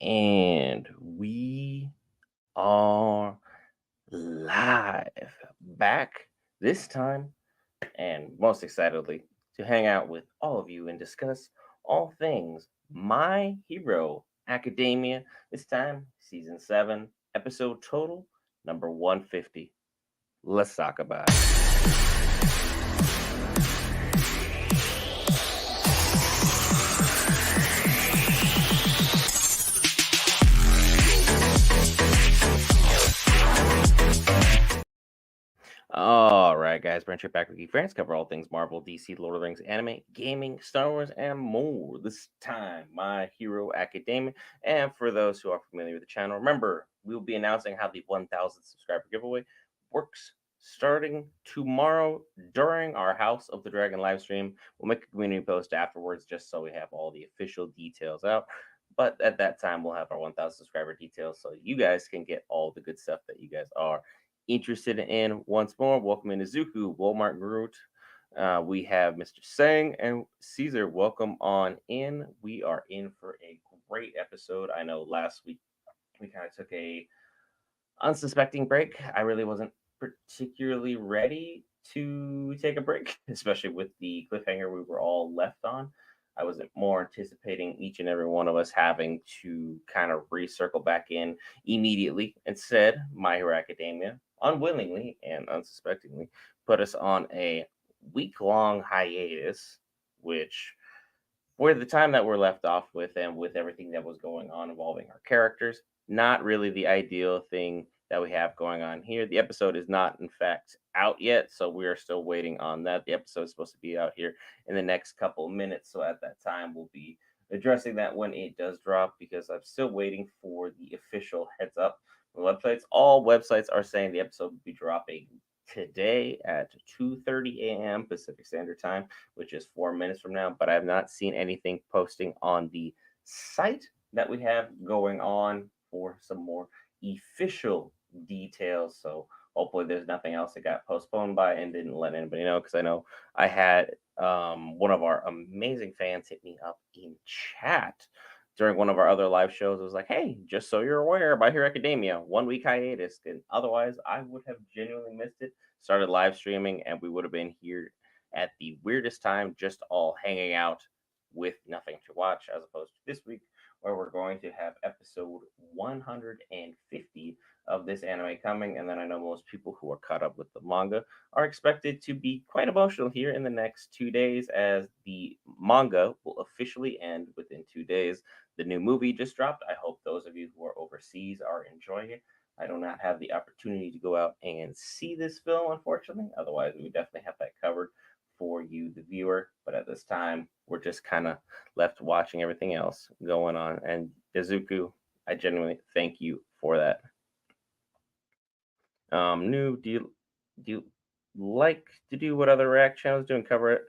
And we are live back this time, and most excitedly, to hang out with all of you and discuss all things My Hero Academia. This time, season 7, episode total number 150. Let's talk about it. All right, guys, Brent here back with Geek Variants. Cover all things Marvel, DC, Lord of the Rings, anime, gaming, Star Wars, and more. This time, My Hero Academia. And for those who are familiar with the channel, remember, we will be announcing how the 1,000 subscriber giveaway works starting tomorrow during our House of the Dragon live stream. We'll make a community post afterwards just so we have all the official details out. But at that time, we'll have our 1,000 subscriber details so you guys can get all the good stuff that you guys are interested in. Once more, welcome in Izuku, Walmart Groot. We have Mr. Sang and Caesar. Welcome on in. We are in for a great episode. I know last week we kind of took a unsuspecting break. I really wasn't particularly ready to take a break, especially with the cliffhanger we were all left on. I wasn't more anticipating each and every one of us having to kind of recircle back in immediately. Instead, My Hero Academia, unwillingly and unsuspectingly, put us on a week-long hiatus, which for the time that we're left off with and with everything that was going on involving our characters, not really the ideal thing that we have going on here. The episode is not, in fact, out yet, so we are still waiting on that. The episode is supposed to be out here in the next couple of minutes, so at that time, we'll be addressing that when it does drop because I'm still waiting for the official heads up from the websites. All websites are saying the episode will be dropping today at 2:30 a.m. Pacific Standard Time, which is 4 minutes from now. But I have not seen anything posting on the site that we have going on for some more official details. So hopefully there's nothing else that got postponed by and didn't let anybody know because I know I had one of our amazing fans hit me up in chat during one of our other live shows. It was like, hey, just so you're aware, My Hero Academia, 1 week hiatus. And otherwise, I would have genuinely missed it. Started live streaming, and we would have been here at the weirdest time, just all hanging out with nothing to watch, as opposed to this week, where we're going to have episode 150 of this anime coming. And then I know most people who are caught up with the manga are expected to be quite emotional here in the next 2 days, as the manga will officially end within 2 days. The new movie just dropped. I hope those of you who are overseas are enjoying it. I do not have the opportunity to go out and see this film, unfortunately. Otherwise, we would definitely have that covered for you, the viewer. But at this time, we're just kind of left watching everything else going on. And Izuku, I genuinely thank you for that. New, do you like to do what other React channels do and cover it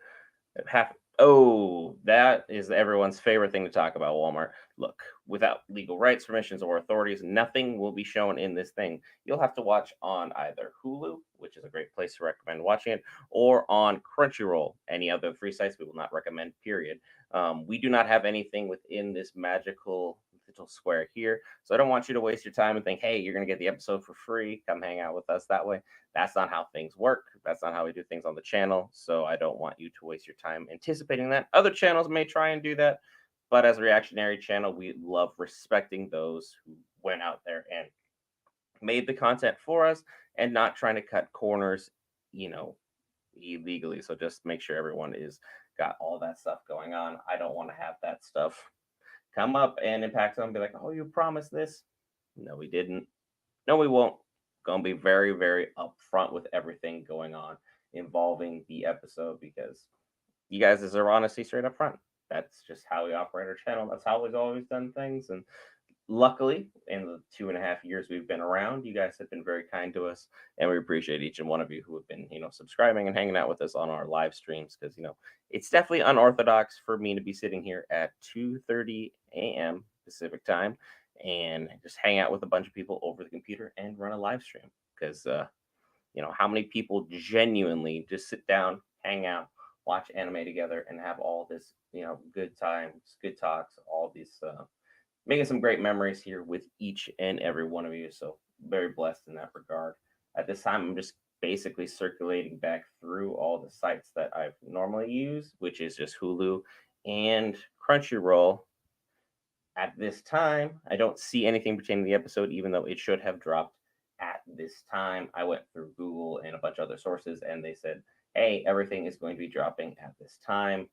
half? Oh, that is everyone's favorite thing to talk about, Walmart. Look, without legal rights, permissions, or authorities, nothing will be shown in this thing. You'll have to watch on either Hulu, which is a great place to recommend watching it, or on Crunchyroll. Any other free sites we will not recommend, period. We do not have anything within this magical little square here. So I don't want you to waste your time and think, hey, you're going to get the episode for free. Come hang out with us that way. That's not how things work. That's not how we do things on the channel. So I don't want you to waste your time anticipating that. Other channels may try and do that. But as a reactionary channel, we love respecting those who went out there and made the content for us and not trying to cut corners, you know, illegally. So just make sure everyone is got all that stuff going on. I don't want to have that stuff come up and impact someone, be like, oh, you promised this. No, we didn't. No, we won't. Gonna be very, very upfront with everything going on involving the episode because you guys deserve honesty straight up front. That's just how we operate our channel. That's how we've always done things. And luckily, in the 2.5 years we've been around, you guys have been very kind to us, and we appreciate each and one of you who have been, subscribing and hanging out with us on our live streams because it's definitely unorthodox for me to be sitting here at 2:30 a.m. Pacific time and just hang out with a bunch of people over the computer and run a live stream because how many people genuinely just sit down, hang out, watch anime together, and have all this good times, good talks, all these making some great memories here with each and every one of you. So very blessed in that regard. At this time, I'm just basically circulating back through all the sites that I've normally used, which is just Hulu and Crunchyroll. At this time, I don't see anything pertaining to the episode, even though it should have dropped at this time. I went through Google and a bunch of other sources, and they said, hey, everything is going to be dropping at this time.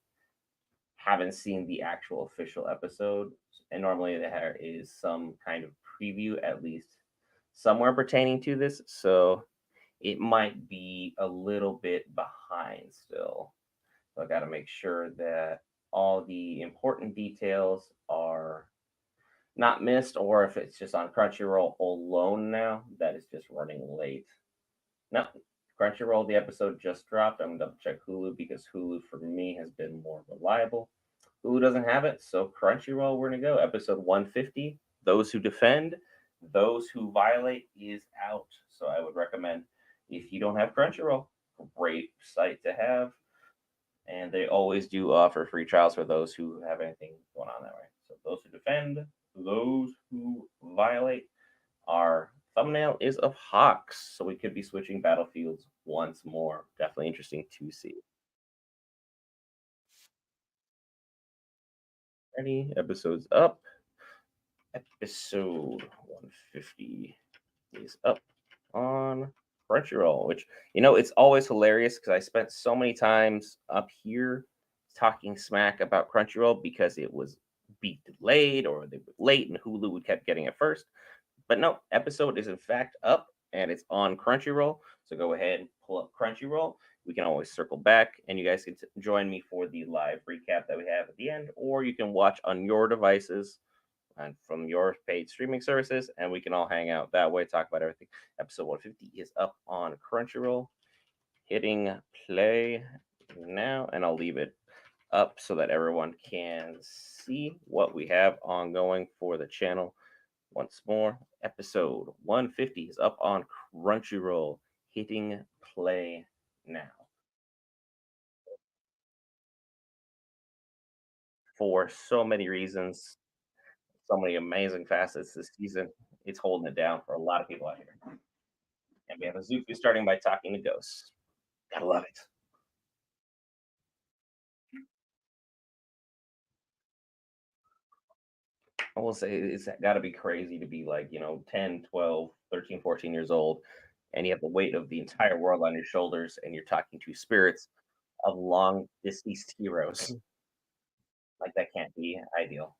Haven't seen the actual official episode, and normally there is some kind of preview, at least somewhere pertaining to this. So it might be a little bit behind still. So I got to make sure that all the important details are not missed, or if it's just on Crunchyroll alone now, that is just running late. No, Crunchyroll, the episode just dropped. I'm gonna double check Hulu because Hulu for me has been more reliable. Hulu doesn't have it, so Crunchyroll, we're gonna go. Episode 150. Those who defend, those who violate is out. So I would recommend if you don't have Crunchyroll, great site to have. And they always do offer free trials for those who have anything going on that way. So those who defend, those who violate. Our thumbnail is of Hawks, so we could be switching battlefields once more. Definitely interesting to see. Ready? Episodes up. Episode 150 is up on Crunchyroll, which, it's always hilarious because I spent so many times up here talking smack about Crunchyroll because it was be delayed or they were late and Hulu would kept getting it first. But no, episode is in fact up and it's on Crunchyroll. So go ahead and pull up Crunchyroll. We can always circle back and you guys can join me for the live recap that we have at the end, or you can watch on your devices and from your paid streaming services, and we can all hang out that way, talk about everything. Episode 150 is up on Crunchyroll. Hitting play now, and I'll leave it up so that everyone can see what we have ongoing for the channel. Once more, episode 150 is up on Crunchyroll. Hitting play now. For so many reasons, so many amazing facets this season. It's holding it down for a lot of people out here. And we have a Zufu starting by talking to ghosts. Gotta love it. I will say it's got to be crazy to be like, 10, 12, 13, 14 years old, and you have the weight of the entire world on your shoulders, and you're talking to spirits of long deceased heroes. Like, that can't be ideal.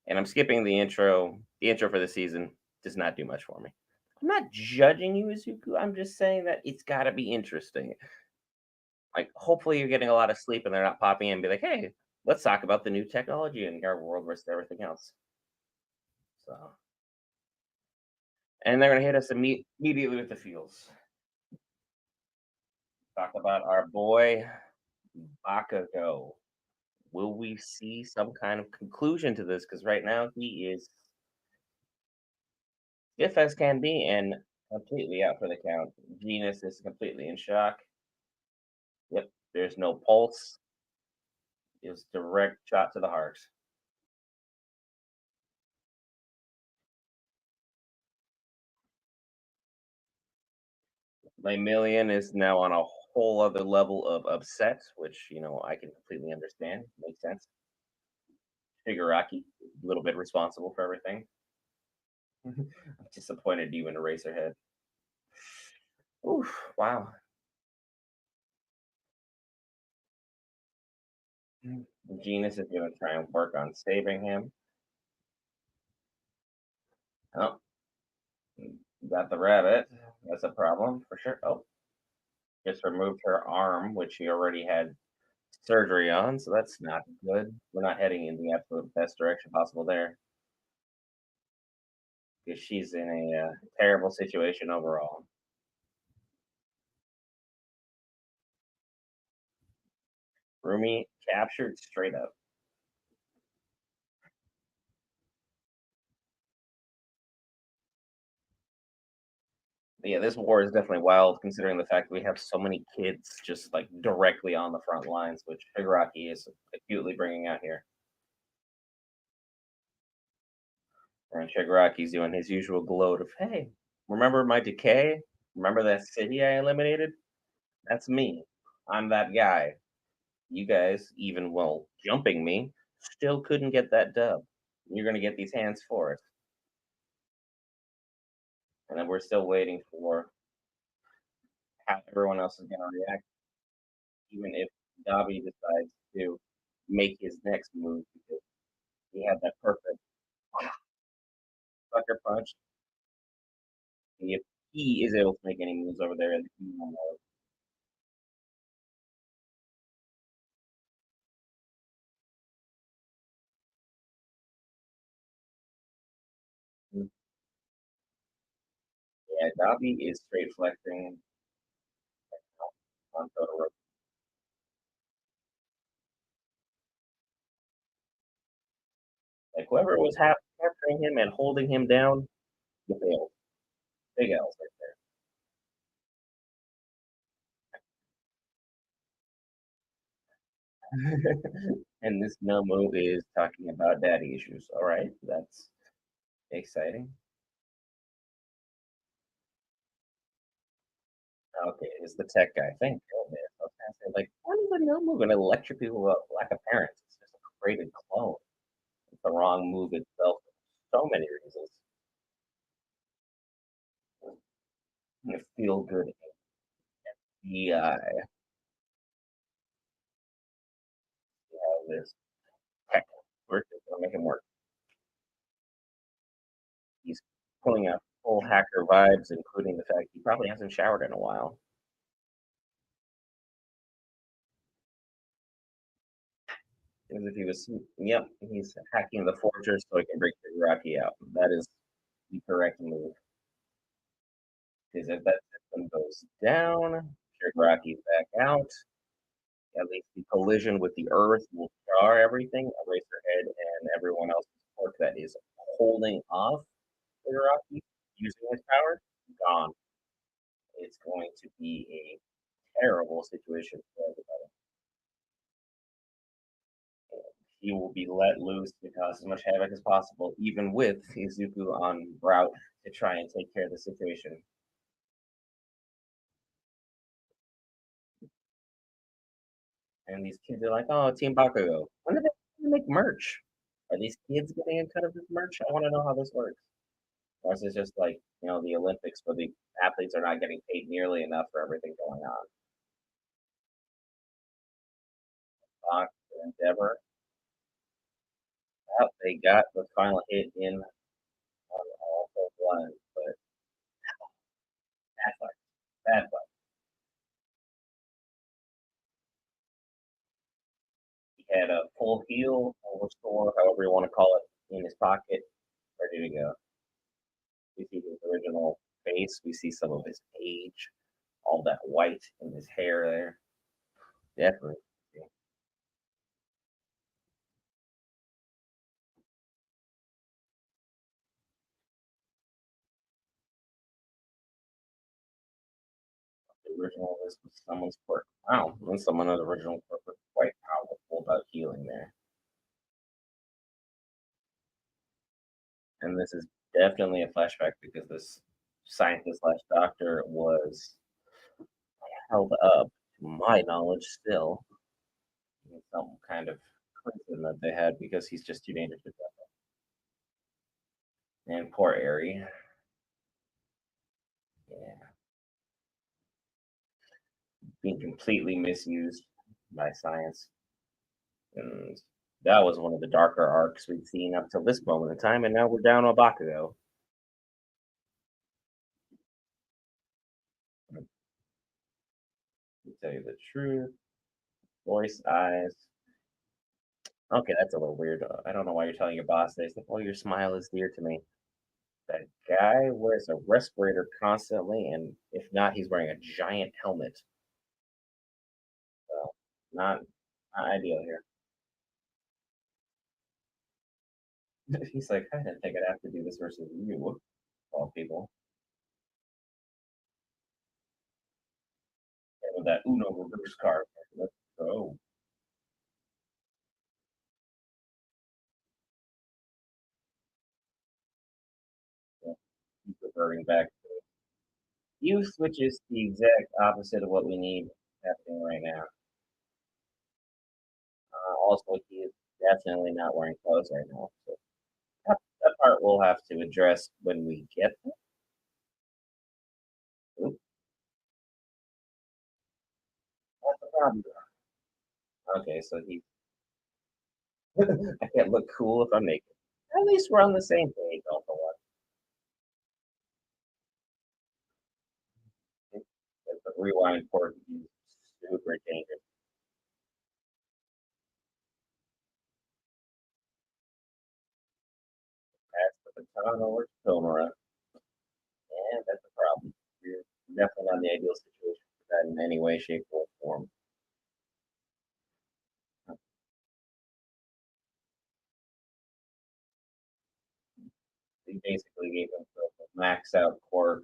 And I'm skipping the intro. The intro for the season does not do much for me. I'm not judging you, Izuku. I'm just saying that it's got to be interesting. Like, hopefully, you're getting a lot of sleep and they're not popping in and be like, hey, let's talk about the new technology in our world versus everything else. So, and they're going to hit us immediately with the feels. Talk about our boy Bakugo. Will we see some kind of conclusion to this? Because right now he is stiff as can be and completely out for the count. Venus is completely in shock. Yep, there's no pulse. It was direct shot to the heart. Lemillion is now on a whole other level of upset, which I can completely understand. Makes sense. Shigaraki, a little bit responsible for everything. I'm disappointed you in Eraserhead. Oof, wow. Genus is going to try and work on saving him. Oh, got the rabbit. That's a problem for sure. Oh, just removed her arm, which she already had surgery on, so that's not good. We're not heading in the absolute best direction possible there because she's in a terrible situation overall. Rumi captured straight up. But yeah, this war is definitely wild considering the fact that we have so many kids just like directly on the front lines, which Higaraki is acutely bringing out here. And Shigaraki's doing his usual gloat of, "Hey, remember my decay? Remember that city I eliminated? That's me. I'm that guy. You guys, even while jumping me, still couldn't get that dub. You're gonna get these hands for it." And then we're still waiting for how everyone else is gonna react, even if Dabi decides to make his next move because he had that perfect sucker punch. If he is able to make any moves over there in the Kingdom mode. Yeah, Dabi is straight flexing on Totoro. Like whoever was capturing him and holding him down, you failed. Big L's right there. And this no move is talking about daddy issues. All right, that's exciting. Okay, it's the tech guy. Thank goodness. I was gonna say, like, why does the no move and electric people about lack of parents? It's just a created clone. It's the wrong move itself for so many reasons. And it feel good. Yeah, this tech work is gonna make him work. He's pulling out full hacker vibes, including the fact he probably hasn't showered in a while. As if he was, yep, he's hacking the fortress so he can break the Iraqi out. That is the correct move. Because if that system goes down, Shigaraki's back out. At least the collision with the earth will jar everything, erase her head and everyone else's work that is holding off Shigaraki using his power. Gone. It's going to be a terrible situation for everybody. He will be let loose to cause as much havoc as possible, even with Izuku on route to try and take care of the situation. And these kids are like, "Oh, Team Bakugo. When are they make merch? Are these kids getting a cut of this merch? I want to know how this works." Or is it just like, the Olympics where the athletes are not getting paid nearly enough for everything going on? Fox and Endeavor, well, they got the final hit in on all four ones, but bad luck, bad luck. He had a full heal, full restore, however you want to call it, in his pocket, ready to go. We see his original face. We see some of his age, all that white in his hair there. Definitely. The original was someone's quirk. Wow, and someone of the original quirk was quite powerful about healing there. And this is definitely a flashback because this scientist slash doctor was held up, to my knowledge, still in some kind of prison that they had because he's just too dangerous to death. And poor Aerie, yeah, being completely misused by science. And that was one of the darker arcs we've seen up till this moment in time, and now we're down on Bakugo. To tell you the truth, voice, eyes. Okay, that's a little weird. I don't know why you're telling your boss this. Oh, your smile is dear to me. That guy wears a respirator constantly, and if not, he's wearing a giant helmet. So, not not ideal here. He's like, I didn't think I'd have to do this versus you, all people. And with that Uno reverse card. Let's go. reverting back to youth, which is the exact opposite of what we need happening right now. Also, he is definitely not wearing clothes right now. So that part we'll have to address when we get there. Oop, that's the problem. Okay, so he I can't look cool if I'm naked. At least we're on the same page, all for one. The rewind port is super dangerous. Pass the baton over to Tomura, and that's the problem. We're definitely not in the ideal situation for that in any way, shape, or form. He basically gave himself a max out quirk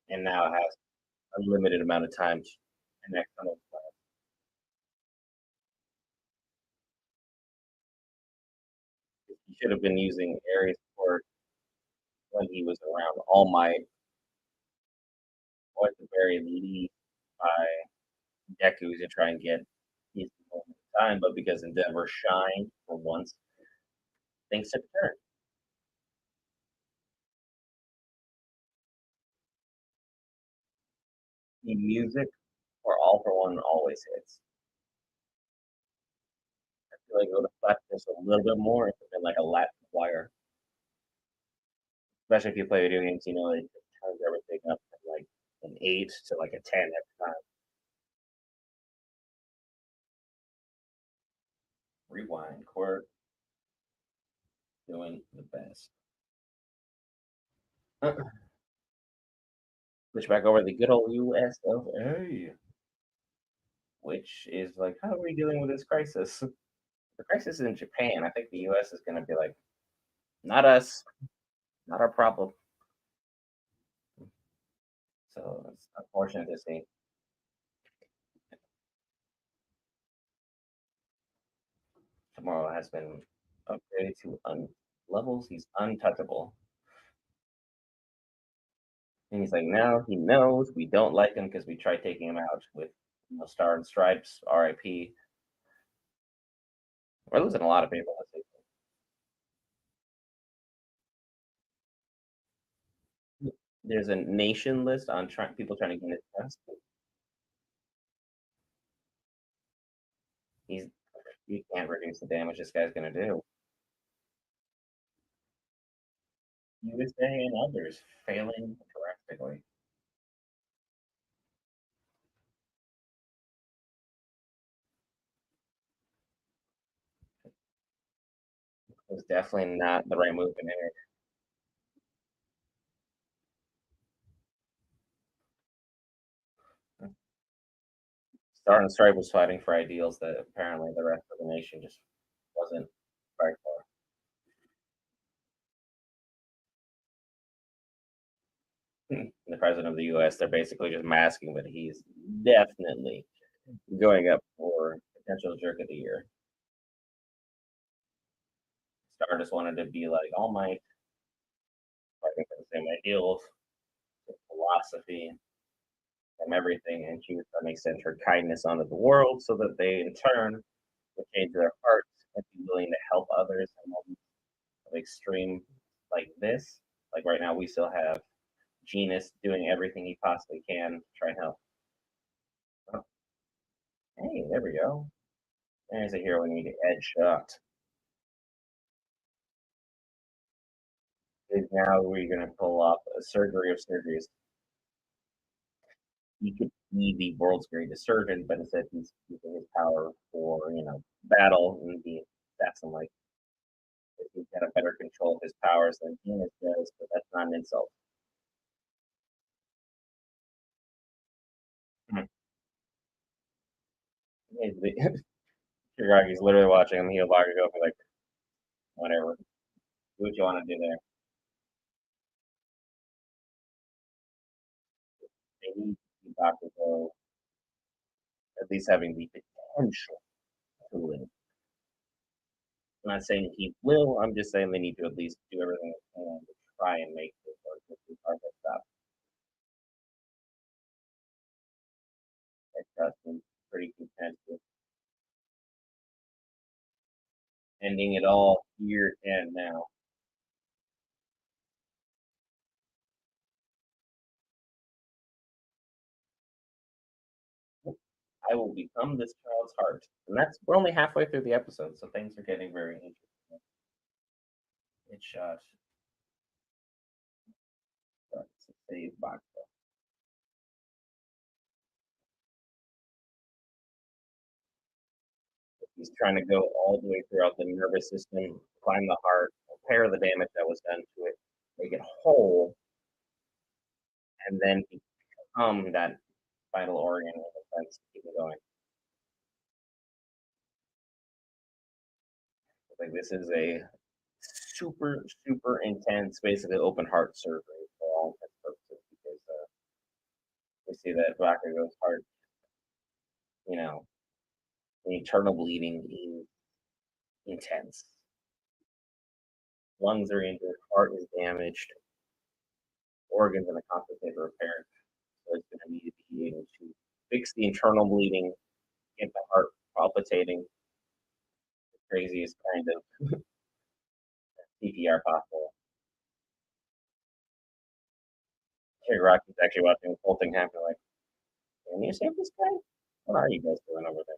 and now has unlimited amount of time to connect on those plans. He should have been using Ares quirk when he was around All Might, or at the very least by Deku to try and get his moment of time, but because Endeavor shined for once, things took a turn. The music for All for One always hits. I feel like it would have flexed just a little bit more if it had been like a Latin choir. Especially if you play video games, you know it turns everything up from like an 8 to like a 10 every time. Rewind, Court doing the best. Switch back over to the good old US of A, which is like, how are we dealing with this crisis? The crisis is in Japan. I think the US is going to be like, not us, not our problem. So it's unfortunate to see. Tomorrow has been upgraded to levels. He's untouchable. And he's like, now he knows we don't like him because we tried taking him out with Star and Stripes, RIP. We're losing a lot of people this season. There's a nation list on people trying to get his test. He's You can't reduce the damage this guy's gonna do. USA and others failing drastically. It was definitely not the right move in there. Star and Stripe was fighting for ideals that apparently the rest of the nation just wasn't right for. The president of the US, they're basically just masking that he's definitely going up for potential jerk of the year. Star just wanted to be like All Might, fighting for the same ideals, philosophy, and everything, and she was trying to extend her kindness onto the world so that they, in turn, would change their hearts and be willing to help others in moments of extreme like this. Like right now, we still have Genus doing everything he possibly can to try and help. Oh, hey, there we go. There's a hero we need to edge shot. Is now we're going to pull off a surgery of surgeries. He could be the world's greatest surgeon, but instead he's using his power for, battle and the assassin. Like, he's got a better control of his powers than Venus does, but that's not an insult. Hmm. Kiragi's literally watching him. He'll go for like, whatever. Do what you want to do there. They need Bakugo at least having the potential to win. I'm not saying he will. I'm just saying they need to at least do everything they can. try and make this work. This is hard to stop. I trust him. Pretty content with ending it all here and now. I will become this child's heart. And that's we're only halfway through the episode, so things are getting very interesting. It's to save box. He's trying to go all the way throughout the nervous system, climb the heart, repair the damage that was done to it, make it whole, and then become that vital organ of defense. Keep it going. Like this is a super intense, basically open heart surgery for all intents and purposes because we see that Bakugo's heart, you know, the internal bleeding is intense. Lungs are injured, heart is damaged, organs in a constant state of repair. So it's going to need to be able to fix the internal bleeding, get the heart palpitating, the craziest kind of CPR possible. Rocky's actually watching the whole thing happen. Like, can you save this guy? What are you guys doing over there?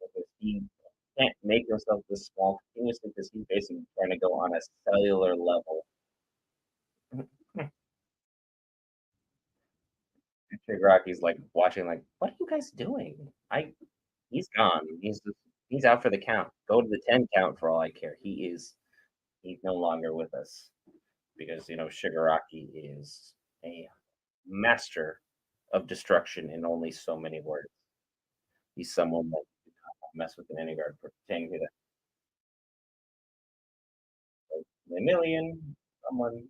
Because he can't make himself this small continuously because he's basically trying to go on a cellular level. Rocky's like watching, like, what are you guys doing? He's gone. He's out for the count. Go to the 10 count for all I care. He's no longer with us because Shigaraki is a master of destruction in only so many words. He's someone that you cannot mess with in any regard pertaining to the million. Someone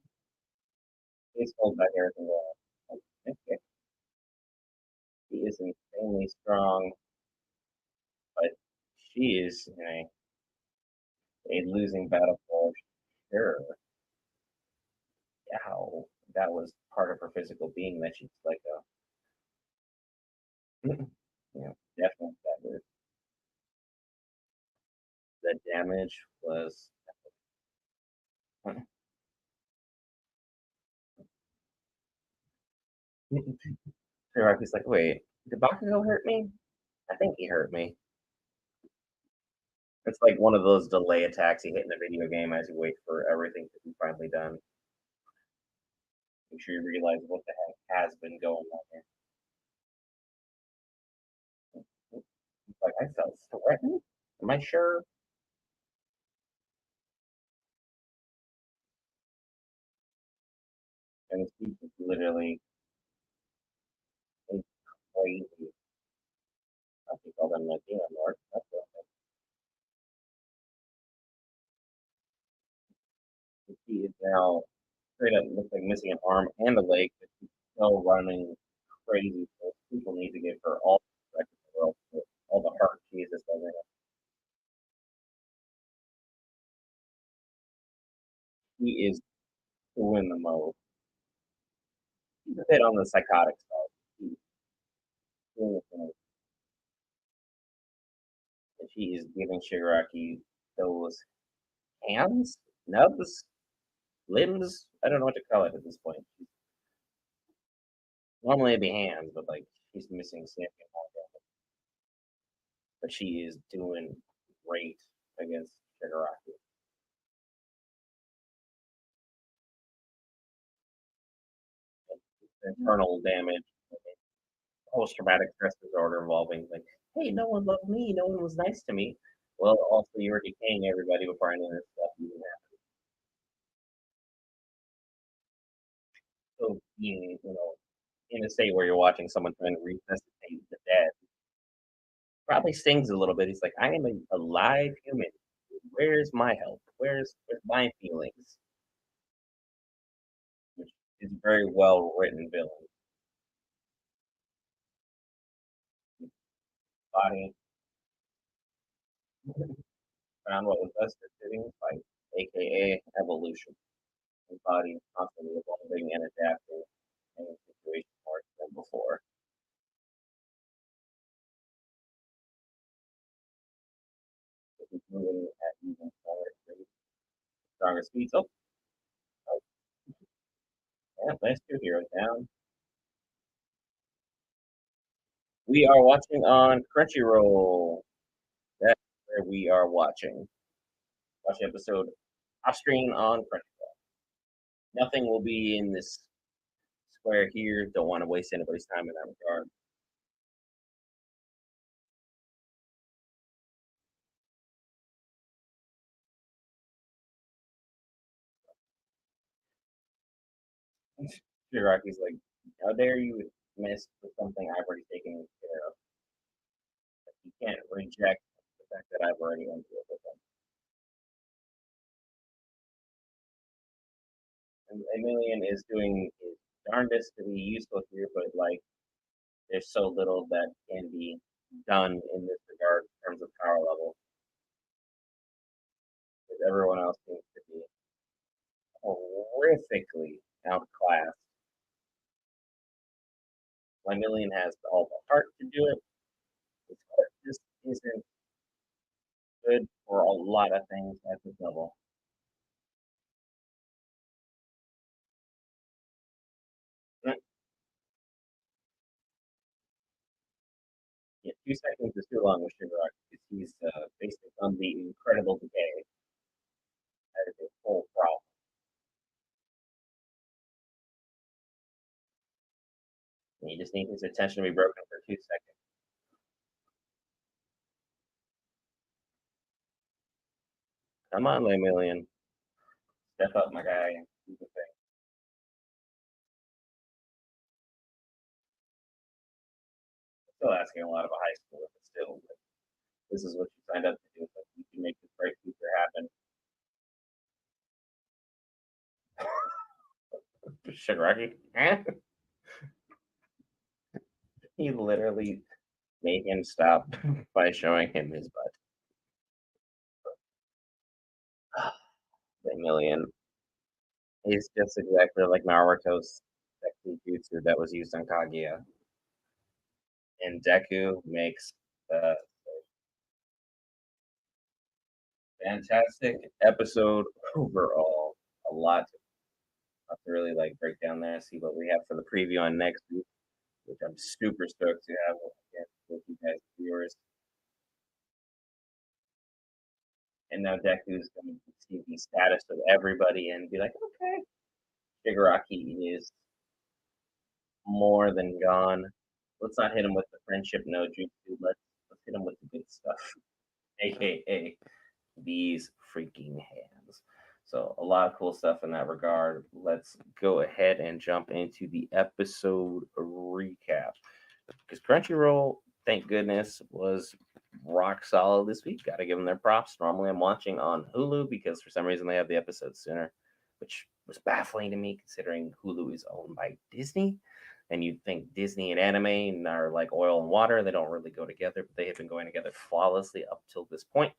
is told back everything going on. Okay. He is insanely strong, but she is in a losing battle for sure. How that was part of her physical being that she's like definitely that was the damage was Hiroki's like, wait, did Bakugo hurt me? I think he hurt me. It's like one of those delay attacks you hit in a video game as you wait for everything to be finally done. Make sure you realize what the heck has been going on here. It's like I felt threatened. Am I sure? And he's literally crazy. I think all them like, Mark. That's what he is now straight up looks like missing an arm and a leg, but she's still running crazy. So people need to give her all the respect in the world for all the heart she is discovering. He is doing the most. He's a bit on the psychotic side. He's doing the most. And she is giving Shigaraki those hands, nubs, limbs. I don't know what to call it at this point. Normally it'd be hands, but like she's missing significant organs. But she is doing great against Shigaraki. Internal damage, post traumatic stress disorder involving like, hey, no one loved me, no one was nice to me. Well, also you were decaying everybody before any of this stuff even happened. So being, in a state where you're watching someone trying to resuscitate the dead probably stings a little bit. He's like, I am a live human. Where's my help? Where's my feelings? Which is a very well written villain. Body Found what was best for fitting fight, aka evolution. His body is constantly evolving and adapting in a situation more than before. If he's moving at even stronger speeds. Oh, oh, yeah, last two heroes down. We are watching on Crunchyroll. That's where we are watching. Watch the episode off screen on Crunchyroll. Nothing will be in this square here. Don't want to waste anybody's time in that regard. Shigaraki's like, how dare you mess with something I've already taken care of? You can't reject the fact that I've already ended it with them. And Emilian is doing his darndest to be useful here, but like there's so little that can be done in this regard in terms of power level, because everyone else seems to be horrifically outclassed. Emilian has all the heart to do it. His heart just isn't good for a lot of things at this level. Yeah, 2 seconds is too long with Shigaraki because he's based on the incredible decay. That is a full problem. And you just need his attention to be broken for 2 seconds. Come on, Lemillion. Step up, my guy, and do the thing. Still asking a lot of a high schooler, but still, like, this is what you signed up to do. Like, you can make this bright future happen. Shigaraki, he literally made him stop by showing him his butt. Lemillion is just exactly like Naruto's sexy jutsu that was used on Kaguya. And Deku makes a fantastic episode overall. A lot to really like break down there. See what we have for the preview on next week, which I'm super stoked to have with you guys viewers. And now Deku's going to see the status of everybody and be like, okay, Shigaraki is more than gone. Let's not hit him with the friendship no jutsu. Let's hit him with the good stuff, aka these freaking hands. So a lot of cool stuff in that regard. Let's go ahead and jump into the episode recap. Because Crunchyroll, thank goodness, was rock solid this week. Got to give them their props. Normally I'm watching on Hulu because for some reason they have the episodes sooner, which was baffling to me considering Hulu is owned by Disney. And you'd think Disney and anime are like oil and water. They don't really go together, but they have been going together flawlessly up till this point.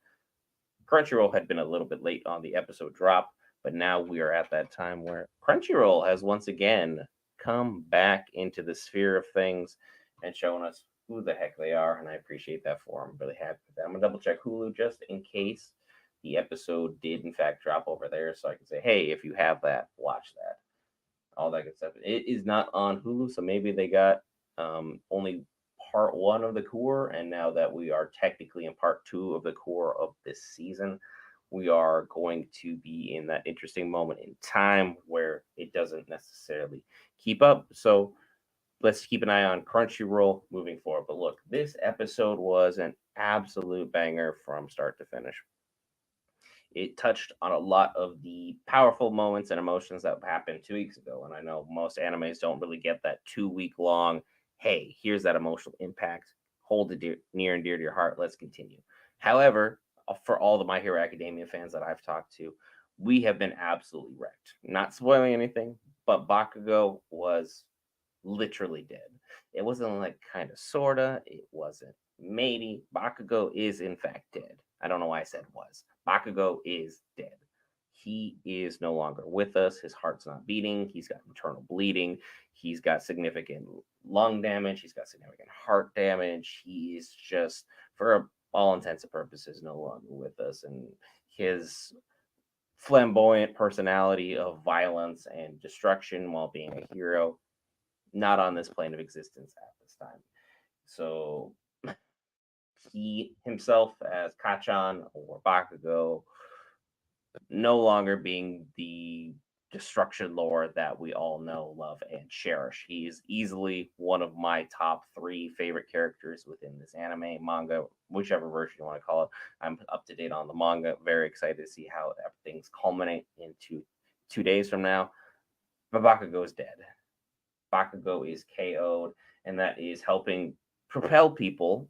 Crunchyroll had been a little bit late on the episode drop, but now we are at that time where Crunchyroll has once again come back into the sphere of things and shown us who the heck they are, and I appreciate that for them. I'm really happy with that. I'm gonna double check Hulu just in case the episode did in fact drop over there, so I can say, hey, if you have that, watch that. All that good stuff. It is not on Hulu, so maybe they got only part one of the core, and now that we are technically in part two of the core of this season, we are going to be in that interesting moment in time where it doesn't necessarily keep up. So let's keep an eye on Crunchyroll moving forward. But look, this episode was an absolute banger from start to finish. It touched on a lot of the powerful moments and emotions that happened 2 weeks ago. And I know most animes don't really get that 2 week long, hey, here's that emotional impact. Hold it near and dear to your heart. Let's continue. However, for all the My Hero Academia fans that I've talked to, we have been absolutely wrecked. Not spoiling anything, but Bakugo was literally dead. It wasn't like kind of sorta. It wasn't maybe. Bakugo is in fact dead. I don't know why I said was. Bakugo is dead. He is no longer with us. His heart's not beating. He's got internal bleeding. He's got significant lung damage. He's got significant heart damage. He is just, for all intents and purposes, no longer with us. And his flamboyant personality of violence and destruction while being a hero, not on this plane of existence at this time. So he himself as Kachan or Bakugo no longer being the destruction lord that we all know, love, and cherish. He is easily one of my top three favorite characters within this anime, manga, whichever version you want to call it. I'm up to date on the manga. Very excited to see how everything's culminate into 2 days from now. But Bakugo is dead. Bakugo is KO'd, and that is helping propel people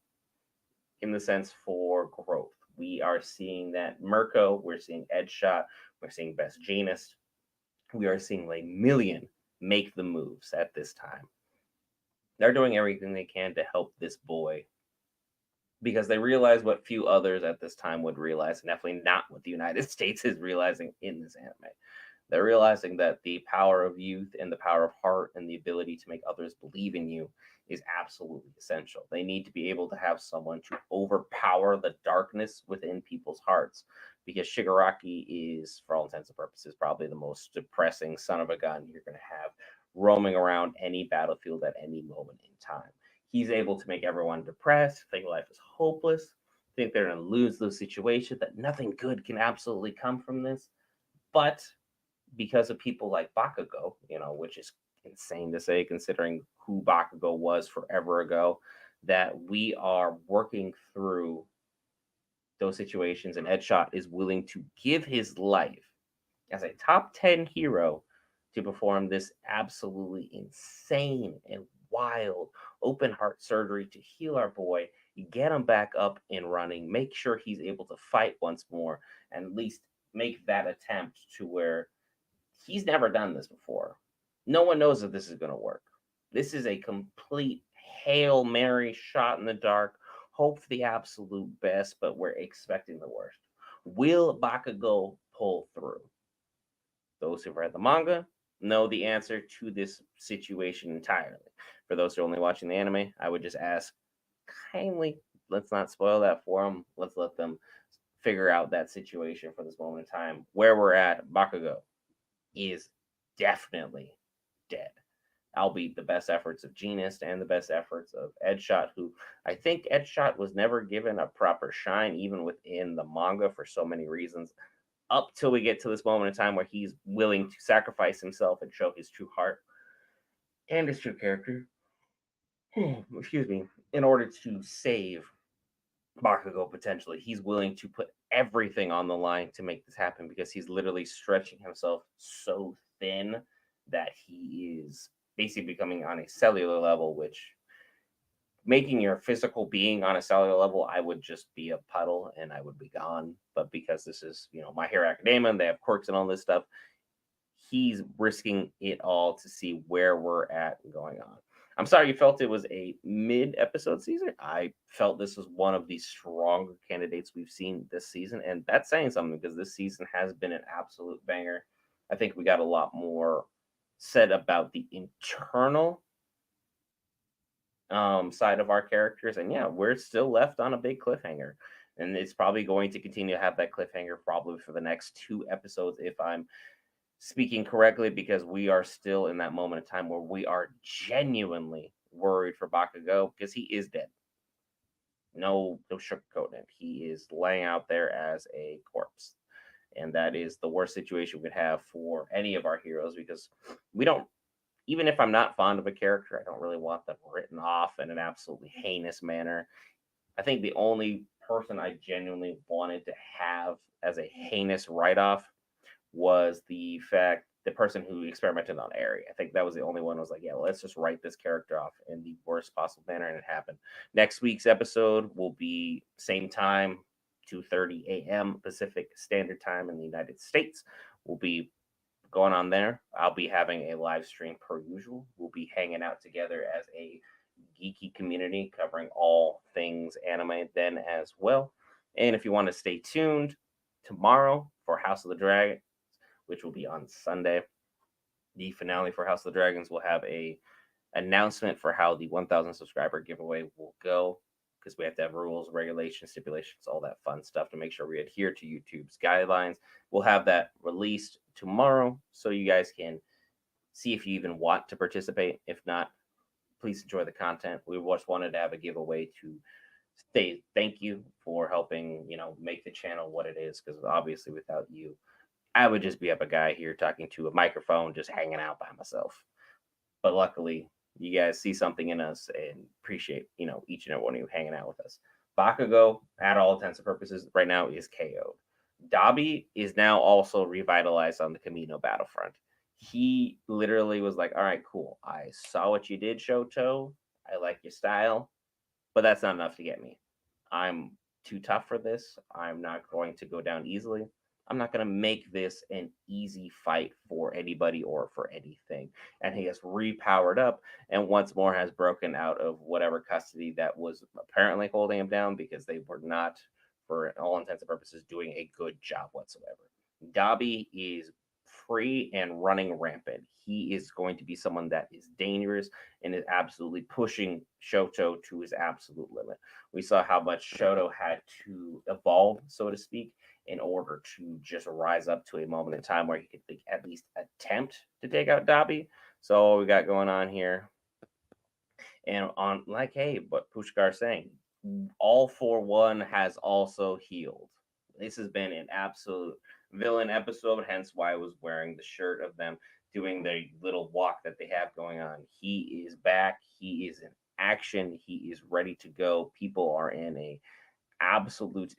in the sense for growth. We are seeing that Mirko, we're seeing Edshot, we're seeing Best Jeanist, we are seeing like Million make the moves at this time. They're doing everything they can to help this boy because they realize what few others at this time would realize, and definitely not what the United States is realizing in this anime. They're realizing that the power of youth and the power of heart and the ability to make others believe in you is absolutely essential. They need to be able to have someone to overpower the darkness within people's hearts because Shigaraki is, for all intents and purposes, probably the most depressing son of a gun you're going to have roaming around any battlefield at any moment in time. He's able to make everyone depressed, think life is hopeless, think they're going to lose the situation, that nothing good can absolutely come from this. But because of people like Bakugo, which is insane to say considering who Bakugo was forever ago, that we are working through those situations and Edshot is willing to give his life as a top 10 hero to perform this absolutely insane and wild open heart surgery to heal our boy, get him back up and running, make sure he's able to fight once more, and at least make that attempt to where he's never done this before. No one knows if this is going to work. This is a complete Hail Mary shot in the dark. Hope for the absolute best, but we're expecting the worst. Will Bakugo pull through? Those who've read the manga know the answer to this situation entirely. For those who are only watching the anime, I would just ask kindly, let's not spoil that for them. Let's let them figure out that situation for this moment in time. Where we're at, Bakugo is definitely dead. Albeit the best efforts of Genist and the best efforts of Edshot, who I think Edshot was never given a proper shine, even within the manga, for so many reasons, up till we get to this moment in time where he's willing to sacrifice himself and show his true heart and his true character, excuse me, in order to save Bakugo potentially. He's willing to put everything on the line to make this happen because he's literally stretching himself so thin that he is basically becoming on a cellular level, which making your physical being on a cellular level, I would just be a puddle and I would be gone. But because this is, My Hero Academia, and they have quirks and all this stuff, he's risking it all to see where we're at and going on. I'm sorry you felt it was a mid-episode season. I felt this was one of the stronger candidates we've seen this season, and that's saying something because this season has been an absolute banger. I think we got a lot more said about the internal side of our characters, and yeah, we're still left on a big cliffhanger, and it's probably going to continue to have that cliffhanger probably for the next 2 episodes if I'm speaking correctly, because we are still in that moment of time where we are genuinely worried for Bakugo because he is dead. No sugarcoating it. He is laying out there as a corpse. And that is the worst situation we could have for any of our heroes because we don't, even if I'm not fond of a character, I don't really want them written off in an absolutely heinous manner. I think the only person I genuinely wanted to have as a heinous write off was the person who experimented on Eri. I think that was the only one who was like, yeah, let's just write this character off in the worst possible manner, and it happened. Next week's episode will be same time, 2:30 a.m. Pacific Standard Time in the United States. We'll be going on there. I'll be having a live stream per usual. We'll be hanging out together as a geeky community covering all things anime then as well. And if you want to stay tuned tomorrow for House of the Dragon, which will be on Sunday, the finale for House of the Dragons will have a announcement for how the 1,000 subscriber giveaway will go, because we have to have rules, regulations, stipulations, all that fun stuff to make sure we adhere to YouTube's guidelines. We'll have that released tomorrow so you guys can see if you even want to participate. If not, please enjoy the content. We just wanted to have a giveaway to say thank you for helping, make the channel what it is, because obviously without you, I would just be up a guy here talking to a microphone, just hanging out by myself. But luckily, you guys see something in us and appreciate, each and every one of you hanging out with us. Bakugo, at all intents and purposes, right now is KO'd. Dabi is now also revitalized on the Camino battlefront. He literally was like, all right, cool. I saw what you did, Shoto. I like your style, but that's not enough to get me. I'm too tough for this. I'm not going to go down easily. I'm not going to make this an easy fight for anybody or for anything. And he has repowered up and once more has broken out of whatever custody that was apparently holding him down, because they were not, for all intents and purposes, doing a good job whatsoever. Dabi is free and running rampant. He is going to be someone that is dangerous and is absolutely pushing Shoto to his absolute limit. We saw how much Shoto had to evolve, so to speak, in order to just rise up to a moment in time where he could at least attempt to take out Dabi. So what we got going on here, and on like, hey, but Pushkar saying, all for one has also healed. This has been an absolute villain episode, hence why I was wearing the shirt of them doing the little walk that they have going on. He is back. He is in action. He is ready to go. People are in a absolute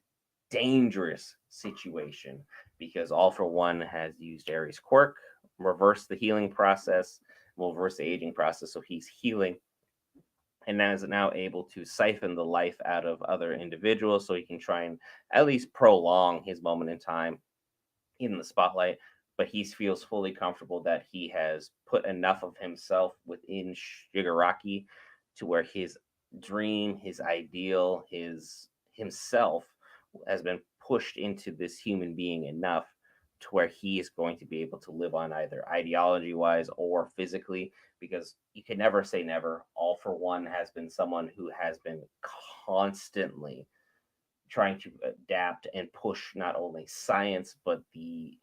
dangerous situation because All for One has used Ares' quirk, reversed the healing process, will reverse the aging process, so he's healing and is now able to siphon the life out of other individuals so he can try and at least prolong his moment in time in the spotlight. But he feels fully comfortable that he has put enough of himself within Shigaraki to where his dream, his ideal, his himself has been pushed into this human being enough to where he is going to be able to live on either ideology wise or physically, because you can never say never. All for One has been someone who has been constantly trying to adapt and push not only science but the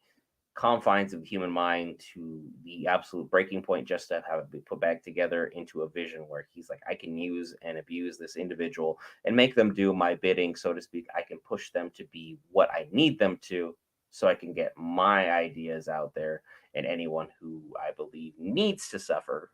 confines of the human mind to the absolute breaking point, just to have it be put back together into a vision where he's like, I can use and abuse this individual and make them do my bidding, so to speak. I can push them to be what I need them to so I can get my ideas out there, and anyone who I believe needs to suffer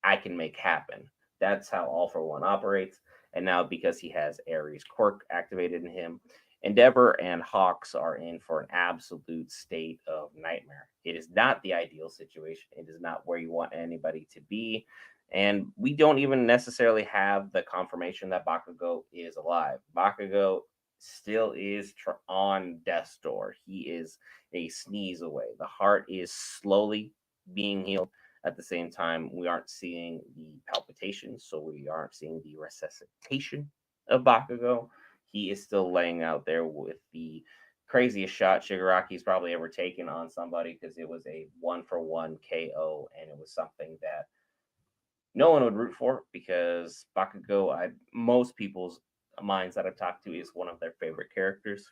I can make happen. That's how All for One operates. And now, because he has Ares' quirk activated in him, Endeavor and Hawks are in for an absolute state of nightmare. It is not the ideal situation. It is not where you want anybody to be. And we don't even necessarily have the confirmation that Bakugo is alive. Bakugo still is on death's door. He is a sneeze away. The heart is slowly being healed. At the same time, we aren't seeing the palpitations, so we aren't seeing the resuscitation of Bakugo. He is still laying out there with the craziest shot Shigaraki's probably ever taken on somebody, because it was a 1-for-1 KO, and it was something that no one would root for, because Bakugo, most people's minds that I've talked to, is one of their favorite characters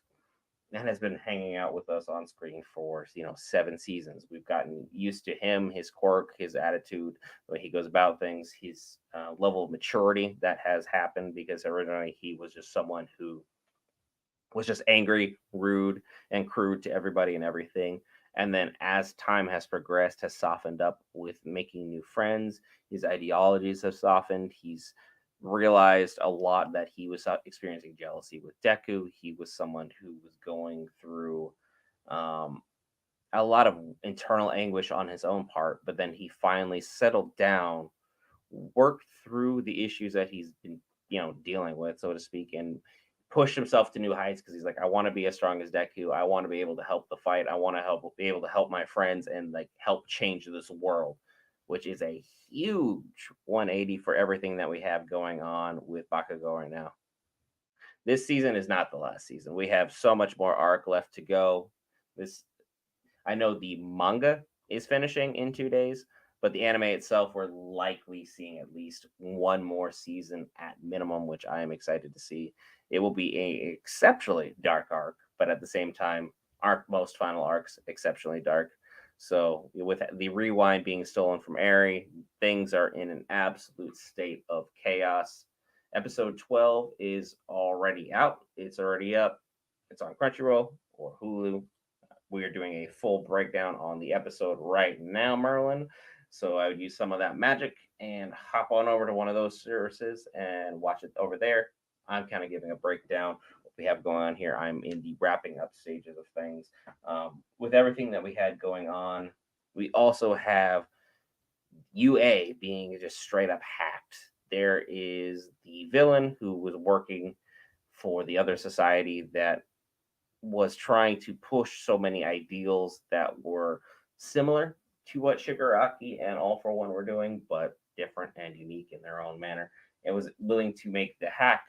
and has been hanging out with us on screen for 7 seasons. We've gotten used to him, his quirk, his attitude, the way he goes about things, his level of maturity that has happened, because originally he was just someone who was just angry, rude, and crude to everybody and everything. And then as time has progressed, has softened up with making new friends. His ideologies have softened. He's realized a lot that he was experiencing jealousy with Deku. He was someone who was going through um, a lot of internal anguish on his own part, but then he finally settled down, worked through the issues that he's been, dealing with, so to speak, and pushed himself to new heights, because he's like, I want to be as strong as Deku. I want to be able to help the fight. I want to be able to help my friends and like help change this world, which is a huge 180 for everything that we have going on with Bakugo right now. This season is not the last season. We have so much more arc left to go. This I know the manga is finishing in 2 days, but the anime itself, we're likely seeing at least one more season at minimum, which I am excited to see. It will be a exceptionally dark arc, but at the same time, aren't most final arcs exceptionally dark. So with the rewind being stolen from Eri, things are in an absolute state of chaos. Episode 12 is already out. It's already up. It's on Crunchyroll or Hulu. We are doing a full breakdown on the episode right now, Merlin. So I would use some of that magic and hop on over to one of those services and watch it over there. I'm kind of giving a breakdown what we have going on here. I'm in the wrapping up stages of things. With everything that we had going on, we also have UA being just straight up hacked. There is the villain who was working for the other society that was trying to push so many ideals that were similar to what Shigaraki and All for One were doing, but different and unique in their own manner. And was willing to make the hack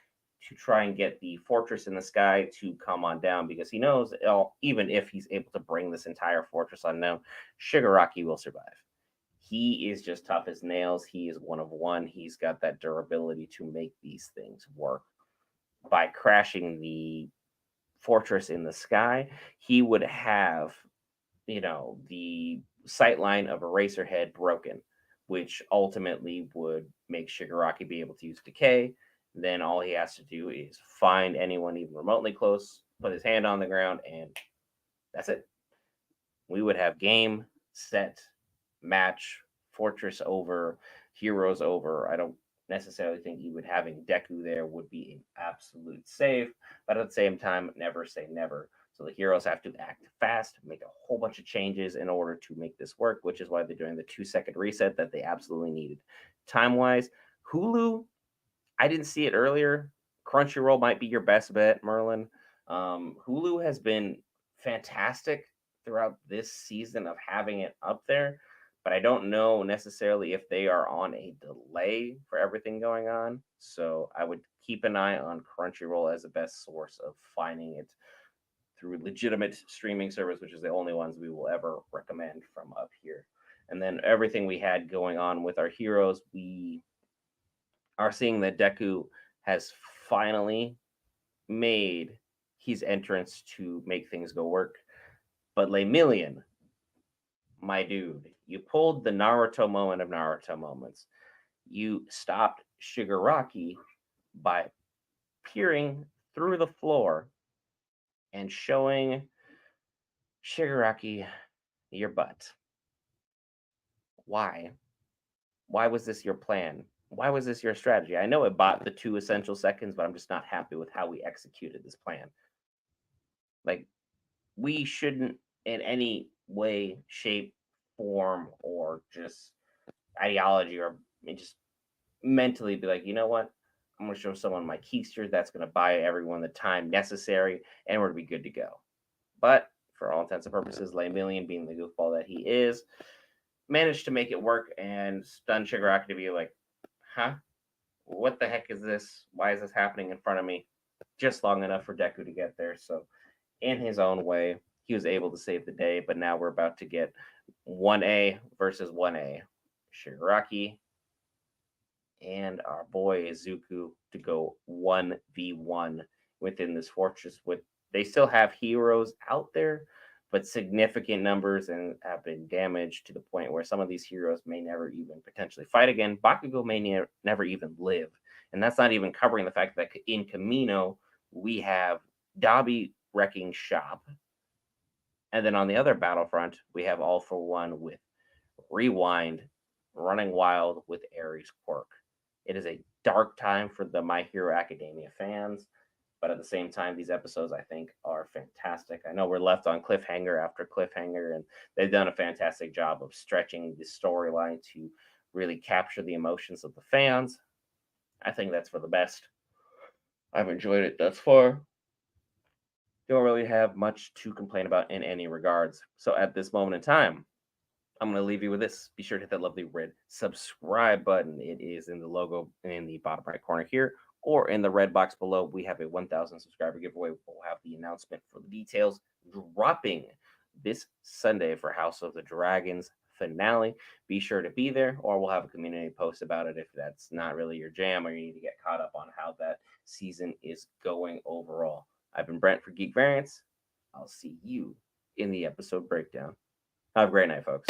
to try and get the fortress in the sky to come on down because he knows even if he's able to bring this entire fortress on down, Shigaraki will survive. He is just tough as nails. He is one of one. He's got that durability to make these things work. By crashing the fortress in the sky, he would have, the sightline of Eraserhead broken, which ultimately would make Shigaraki be able to use decay. Then all he has to do is find anyone even remotely close, put his hand on the ground, and that's it. We would have game, set, match, fortress over, heroes over. I don't necessarily think even having Deku there would be an absolute save, but at the same time, never say never. So the heroes have to act fast, make a whole bunch of changes in order to make this work, which is why they're doing the 2 second reset that they absolutely needed. Time wise, Hulu, I didn't see it earlier. Crunchyroll might be your best bet, Merlin. Hulu has been fantastic throughout this season of having it up there, but I don't know necessarily if they are on a delay for everything going on. So I would keep an eye on Crunchyroll as the best source of finding it through legitimate streaming service, which is the only ones we will ever recommend from up here. And then everything we had going on with our heroes, we are seeing that Deku has finally made his entrance to make things go work. But Lemillion, my dude, you pulled the Naruto moment of Naruto moments. You stopped Shigaraki by peering through the floor and showing Shigaraki your butt. Why? Why was this your plan? Why was this your strategy? I know it bought the 2 essential seconds, but I'm just not happy with how we executed this plan. Like, we shouldn't in any way, shape, form, or just ideology or just mentally be like, you know what? I'm going to show someone my keister that's going to buy everyone the time necessary and we're going to be good to go. But for all intents and purposes, Lemillion, being the goofball that he is, managed to make it work and stun Shigaraki to be like, huh? What the heck is this? Why is this happening in front of me? Just long enough for Deku to get there. So, in his own way, he was able to save the day. But now we're about to get 1A versus 1A. Shigaraki and our boy Izuku to go 1v1 within this fortress. With they still have heroes out there, but significant numbers and have been damaged to the point where some of these heroes may never even potentially fight again. Bakugo may never even live. And that's not even covering the fact that in Kamino, we have Dabi wrecking shop. And then on the other battlefront, we have All for One with Rewind running wild with Ares quirk. It is a dark time for the My Hero Academia fans, but at the same time, these episodes I think are fantastic. I know we're left on cliffhanger after cliffhanger, and they've done a fantastic job of stretching the storyline to really capture the emotions of the fans. I think that's for the best. I've enjoyed it thus far. Don't really have much to complain about in any regards. So at this moment in time, I'm going to leave you with this. Be sure to hit that lovely red subscribe button. It is in the logo in the bottom right corner here, or in the red box below. We have a 1,000 subscriber giveaway. We'll have the announcement for the details dropping this Sunday for House of the Dragons finale. Be sure to be there, or we'll have a community post about it if that's not really your jam or you need to get caught up on how that season is going overall. I've been Brent for Geek Variants. I'll see you in the episode breakdown. Have a great night, folks.